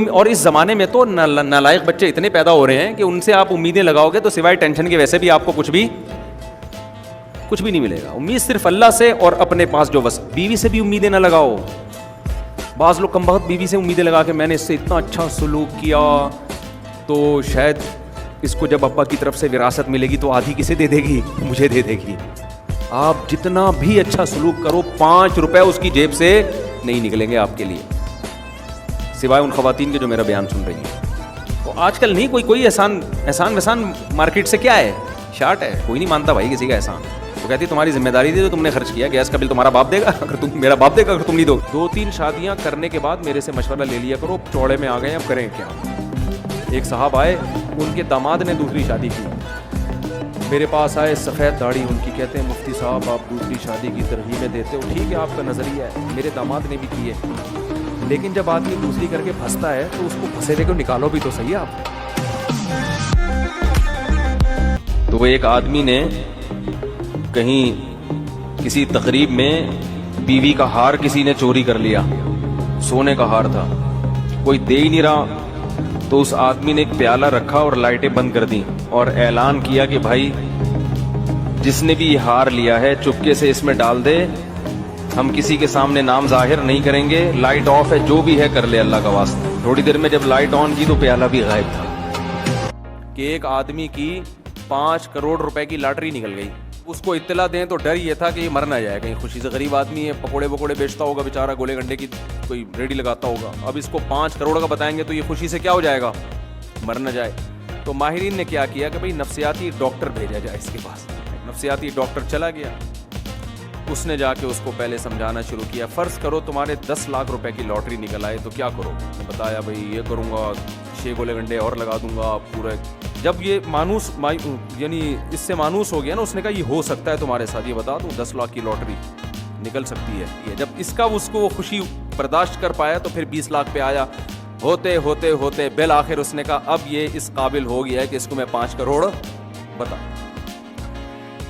और इस ज़माने में तो नालायक बच्चे इतने पैदा हो रहे हैं कि उनसे आप उम्मीदें लगाओगे तो सिवाय टेंशन के वैसे भी आपको कुछ भी नहीं मिलेगा। उम्मीद सिर्फ अल्लाह से और अपने पास जो बस। बीवी से भी उम्मीदें ना लगाओ। बाज़ लोग कमबख्त बीवी से उम्मीदें लगा के मैंने इससे इतना अच्छा सलूक किया तो शायद इसको जब अब्बा की तरफ से विरासत मिलेगी तो आधी किसे दे देगी, मुझे दे देगी। आप जितना भी अच्छा सलूक करो 5 रुपए उसकी जेब से नहीं निकलेंगे आपके लिए, सिवाय उन खवातीन के जो मेरा बयान सुन रही हैं। तो आजकल नहीं कोई एहसान मार्केट से क्या है, शार्ट है। कोई नहीं मानता भाई किसी का एहसान। तो कहती तुम्हारी जिम्मेदारी थी तो तुमने खर्च किया, गैस का बिल तुम्हारा बाप देगा अगर तुम, मेरा बाप देगा अगर तुम नहीं दो। 2-3 शादियां करने के बाद मेरे से मशवरा ले लिया करो, चौड़े में आ गए अब करें क्या। एक साहब आए, उनके दामाद ने दूसरी शादी की, मेरे पास आए, सफ़ेद दाढ़ी उनकी, कहते हैं मुफ्ती साहब आप दूसरी शादी की तरगीबें देते हो, ठीक है आपका नज़रिया है, मेरे दामाद ने भी की है, लेकिन जब आदमी दूसरी करके फंसता है तो उसको फंसे को निकालो भी तो सही आप। तो एक आदमी ने कहीं किसी तकरीब में बीवी का हार किसी ने चोरी कर लिया, सोने का हार था, कोई दे ही नहीं रहा, तो उस आदमी ने एक प्याला रखा और लाइटें बंद कर दी और ऐलान किया कि भाई जिसने भी ये हार लिया है चुपके से इसमें डाल दे, हम किसी के सामने नाम जाहिर नहीं करेंगे, लाइट ऑफ है, जो भी है कर ले अल्लाह का वास्ता। थोड़ी देर में जब लाइट ऑन की तो प्याला भी गायब था। कि एक आदमी की 5 करोड़ रुपए की लॉटरी निकल गई। उसको इत्तला दें तो डर ये था कि ये मर ना जाए कहीं खुशी से। गरीब आदमी है, पकोड़े वकोड़े बेचता होगा बेचारा, गोले गंडे की कोई रेडी लगाता होगा। अब इसको 5 करोड़ का बताएंगे तो ये खुशी से क्या हो जाएगा, मर ना जाए। तो माहिरीन ने क्या किया कि भाई नफ्सियाती डॉक्टर भेजा जाए इसके पास। नफ्सियाती डॉक्टर चला गया, उसने जाके उसको पहले समझाना शुरू किया। फ़र्ज़ करो तुम्हारे 10 लाख रुपए की लॉटरी निकल आए तो क्या करो। बताया भाई ये करूँगा, 6 गोले गंडे और लगा दूंगा पूरे। जब ये मानूस यानी इससे मानूस हो गया ना, उसने कहा ये हो सकता है तुम्हारे साथ, ये बता दूं 10 लाख की लॉटरी निकल सकती है। ये जब इसका उसको वो खुशी बर्दाश्त कर पाया तो फिर 20 लाख पे आया। होते होते होते बिल आखिर उसने कहा अब ये इस काबिल हो गया है कि इसको मैं 5 करोड़ बता।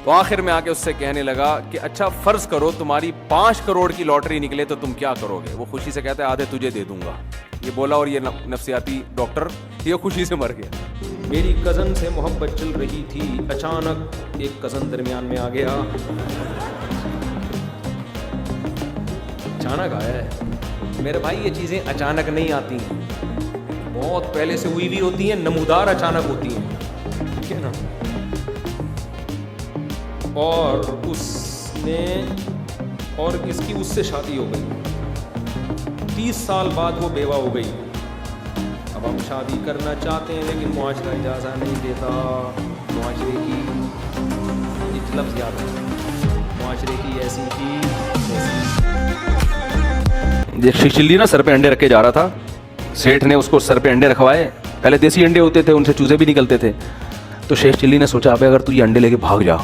तो आखिर में आके उससे कहने लगा कि अच्छा फ़र्ज़ करो तुम्हारी 5 करोड़ की लॉटरी निकले तो तुम क्या करोगे। वो खुशी से कहता है आधे तुझे दे दूंगा। ये बोला और ये नफ्सियाती डॉक्टर ये खुशी से मर गया। मेरी कज़न से मोहब्बत चल रही थी, अचानक एक कज़न दरमियान में आ गया। अचानक आया है मेरे भाई, ये चीज़ें अचानक नहीं आती हैं, बहुत पहले से हुई भी होती हैं, नमूदार अचानक होती हैं, ठीक है ना। और उसने और इसकी उससे शादी हो गई, 30 साल बाद वो बेवा हो गई। अब हम शादी करना चाहते हैं लेकिन मुआशरा इजाज़त नहीं देता। मुआशरे की एक लफ्ज़ याद है, मुआशरे की ऐसी की शेख चिल्ली ना सर पे अंडे रख के जा रहा था, सेठ ने उसको सर पे अंडे रखवाए। पहले देसी अंडे होते थे, उनसे चूजे भी निकलते थे। तो शेख चिल्ली ने सोचा अबे अगर तू ये अंडे लेके भाग जा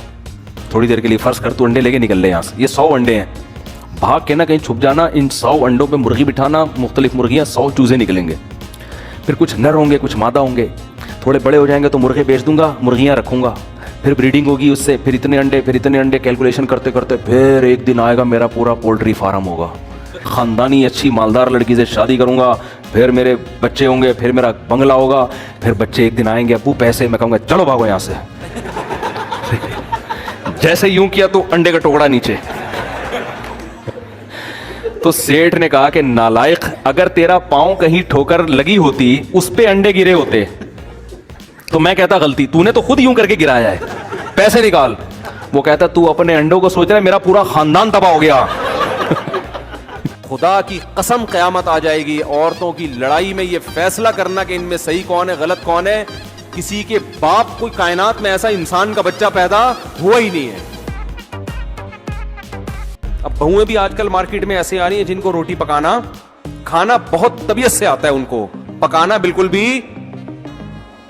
थोड़ी देर के लिए, फ़र्ज़ कर तू अंडे लेके निकल ले यहाँ से, ये 100 अंडे हैं, भाग के ना कहीं छुप जाना, इन 100 अंडों पे मुर्गी बिठाना, मुख्तलिफ मुर्गियाँ, 100 चूजे निकलेंगे, फिर कुछ नर होंगे कुछ मादा होंगे, थोड़े बड़े हो जाएंगे तो मुर्गे बेच दूंगा, मुर्गियाँ रखूँगा, फिर ब्रीडिंग होगी उससे, फिर इतने अंडे, कैलकुलेशन करते करते फिर एक दिन आएगा मेरा पूरा पोल्ट्री फार्म होगा, ख़ानदानी अच्छी मालदार लड़की से शादी करूँगा, फिर मेरे बच्चे होंगे, फिर मेरा बंगला होगा, फिर बच्चे एक दिन आएंगे अब्बू पैसे, मैं कहूँगा चलो भागो यहाँ से। जैसे यूं किया तो अंडे का टुकड़ा नीचे। तो सेठ ने कहा कि नालायक, अगर तेरा पांव कहीं ठोकर लगी होती, उस पे अंडे गिरे होते तो मैं कहता गलती, तूने तो खुद यूं करके गिराया है, पैसे निकाल। वो कहता तू अपने अंडों को सोच रहा है, मेरा पूरा खानदान तबाह हो गया। खुदा की कसम क़यामत आ जाएगी, औरतों की लड़ाई में ये फैसला करना कि इनमें सही कौन है गलत कौन है। किसी के बाप कोई कायनात में ऐसा इंसान का बच्चा पैदा हुआ ही नहीं है। अब बहुएं भी आजकल मार्केट में ऐसे आ रही हैं जिनको रोटी पकाना खाना बहुत तबीयत से आता है, उनको पकाना बिल्कुल भी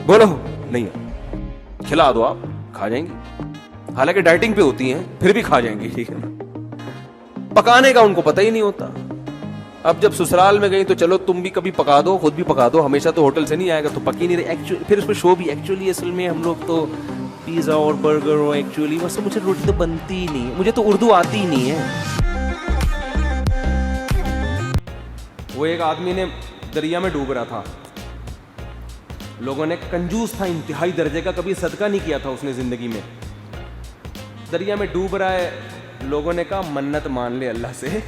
बोलो नहीं है। खिला दो आप खा जाएंगी, हालांकि डाइटिंग पे होती हैं फिर भी खा जाएंगी, ठीक है ना। पकाने का उनको पता ही नहीं होता। अब जब ससुराल में गई तो चलो तुम भी कभी पका दो, खुद भी पका दो, हमेशा तो होटल से नहीं आएगा तो पकी नहीं रही। एक्चुअली फिर उसमें शो भी एक्चुअली असल में हम लोग तो पिज़्ज़ा और बर्गर और एक्चुअली बस मुझे रोटी तो बनती ही नहीं, मुझे तो उर्दू आती ही नहीं है। वो एक आदमी ने दरिया में डूब रहा था। लोगों ने, कंजूस था इंतहाई दर्जे का, कभी सदका नहीं किया था उसने जिंदगी में। दरिया में डूब रहा है, लोगों ने कहा मन्नत मान ले अल्लाह से,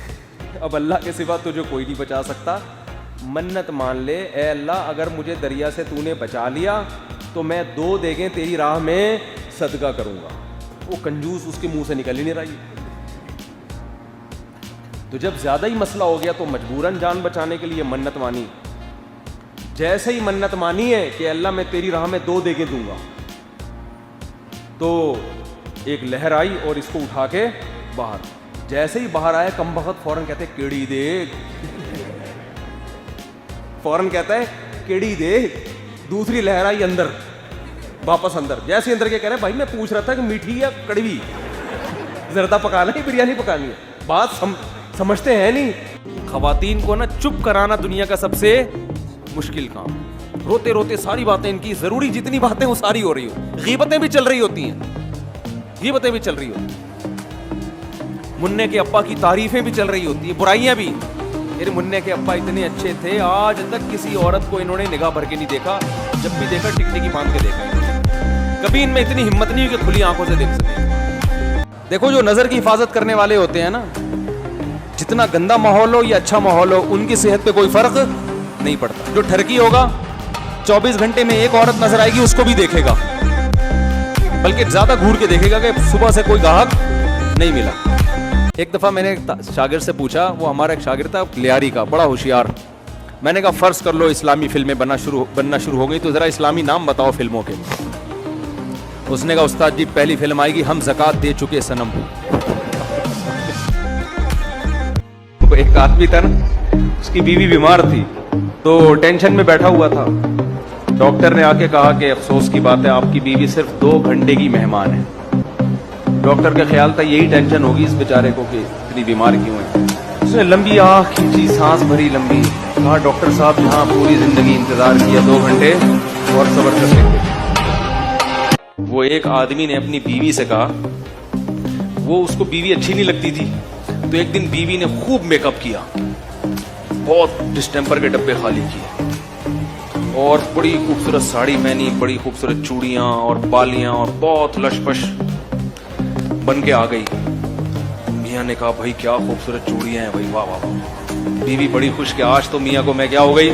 अब अल्लाह के सिवा तुझे कोई नहीं बचा सकता, मन्नत मान ले, ए अल्लाह अगर मुझे दरिया से तूने बचा लिया तो मैं 2 देगें तेरी राह में सदका करूंगा। वो कंजूस, उसके मुंह से निकल ही नहीं रही। तो जब ज्यादा ही मसला हो गया तो मजबूरन जान बचाने के लिए मन्नत मानी। जैसे ही मन्नत मानी है कि अल्लाह मैं तेरी राह में 2 देगें दूंगा, तो एक लहर आई और इसको उठा के बाहर, जैसे ही बाहर आया कमबख्त फौरन कहते केड़ी देग, फौरन कहता है केड़ी देग। दूसरी लहर आई अंदर, वापस अंदर, जैसे अंदर के कह रहे भाई मैं पूछ रहा था कि मीठी या कड़वी, जरदा पकाना है बिरयानी पकानी है, बात समझते हैं नहीं। खवातीन को ना चुप कराना दुनिया का सबसे मुश्किल काम। रोते रोते सारी बातें इनकी, जरूरी जितनी बातें वो सारी हो रही हो, गीबतें भी चल रही होती हैं, गीबतें भी चल रही होती, मुन्ने के अब्बा की तारीफें भी चल रही होती है, बुराइयां भी। मेरे मुन्ने के अब्बा इतने अच्छे थे, आज तक किसी औरत को इन्होंने निगाह भर के नहीं देखा, जब भी देखा टिकटिकी बांध के देखा इन्होंने। कभी इनमें इतनी हिम्मत नहीं हुई कि खुली आंखों से देख सके। देखो जो नजर की हिफाजत करने वाले होते हैं ना, जितना गंदा माहौल हो या अच्छा माहौल हो, उनकी सेहत पे कोई फर्क नहीं पड़ता। जो ठरकी होगा 24 घंटे में एक औरत नजर आएगी, उसको भी देखेगा, बल्कि ज्यादा घूर के देखेगा कि सुबह से कोई ग्राहक नहीं मिला। एक दफा मैंने एक शागिर्द से पूछा, वो हमारा एक शागिर्द था लियारी का, बड़ा होशियार। मैंने कहा फर्ज कर लो इस्लामी फिल्में बनना शुरू हो गई, तो जरा इस्लामी नाम बताओ फिल्मों के। उसने कहा उस्ताद जी पहली फिल्म आएगी हम ज़कात दे चुके सनम। तो एक आदमी था ना, उसकी बीवी बीमार थी, तो टेंशन में बैठा हुआ था। डॉक्टर ने आके कहा कि अफसोस की बात है आपकी बीवी सिर्फ 2 घंटे की मेहमान है। डॉक्टर का ख्याल था यही टेंशन होगी इस बेचारे को कि इतनी बीमार क्यों है। उसने लंबी आँख खींची, सांस भरी लंबी, कहा डॉक्टर साहब यहाँ पूरी जिंदगी इंतजार किया, 2 घंटे और सब्र कर लेंगे। वो एक आदमी ने अपनी बीवी से कहा, वो उसको बीवी अच्छी नहीं लगती थी, तो एक दिन बीवी ने खूब मेकअप किया, बहुत डिस्टेंपर के डब्बे खाली किए और बड़ी खूबसूरत साड़ी पहनी, बड़ी खूबसूरत चूड़ियां और बालियां और बहुत लशपश बन के आ गई। मियाँ ने कहा भाई क्या खूबसूरत चूड़ियां हैं भाई, वाह वाह वाह। बीवी बड़ी खुश कि आज तो मियाँ को मैं क्या हो गई,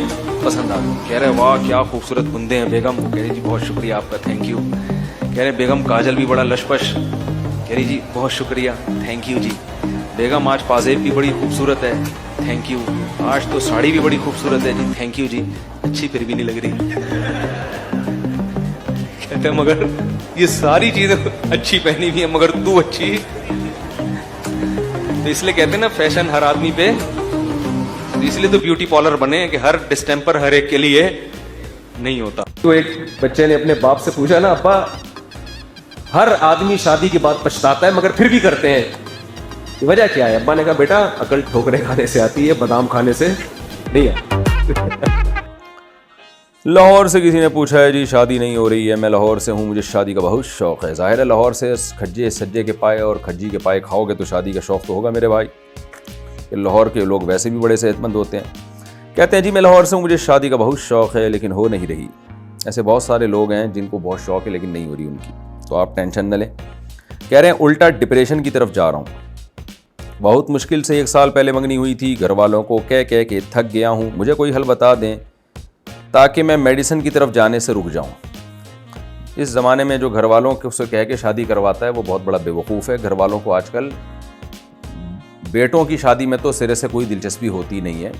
पसंद आ गई। कह रहे वाह क्या खूबसूरत बुंदे हैं बेगम। कह रही जी बहुत शुक्रिया आपका, थैंक यू। कह रहे बेगम काजल भी बड़ा लशपश। कह रही जी बहुत शुक्रिया, थैंक यू जी। बेगम आज पाजेब भी बड़ी खूबसूरत है, थैंक यू। आज तो साड़ी भी बड़ी खूबसूरत है जी, थैंक यू जी। अच्छी फिर भी नहीं लग रही। कहते मगर ये सारी चीजें अच्छी पहनी हुई है मगर तू अच्छी। तो इसलिए कहते हैं ना फैशन हर आदमी पे, इसलिए तो ब्यूटी पार्लर बने कि हर डिस्टेंपर हर एक के लिए नहीं होता। तो एक बच्चे ने अपने बाप से पूछा ना, अब्बा हर आदमी शादी के बाद पछताता है मगर फिर भी करते हैं, वजह क्या है? अब्बा ने कहा बेटा अकल ठोकरे खाने से आती है, बादाम खाने से नहीं है। लाहौर से किसी ने पूछा है जी शादी नहीं हो रही है, मैं लाहौर से हूँ, मुझे शादी का बहुत शौक़ है। जाहिर है लाहौर से खज्जे सज्जे के पाए और खज्जी के पाए खाओगे तो शादी का शौक़ तो होगा मेरे भाई। लाहौर के लोग वैसे भी बड़े सेहतमंद होते हैं। कहते हैं जी मैं लाहौर से हूँ, मुझे शादी का बहुत शौक़ है लेकिन हो नहीं रही। ऐसे बहुत सारे लोग हैं जिनको बहुत शौक़ है लेकिन नहीं हो रही उनकी, तो आप टेंशन न लें। कह रहे हैं उल्टा डिप्रेशन की तरफ जा रहा हूँ, बहुत मुश्किल से 1 साल पहले मंगनी हुई थी, घर वालों को कह कह के थक गया हूँ, मुझे कोई हल बता दें ताकि मैं मेडिसिन की तरफ जाने से रुक जाऊँ। इस ज़माने में जो घर वालों को उससे कह के शादी करवाता है वो बहुत बड़ा बेवकूफ़ है। घर वालों को आजकल बेटों की शादी में तो सिरे से कोई दिलचस्पी होती नहीं है।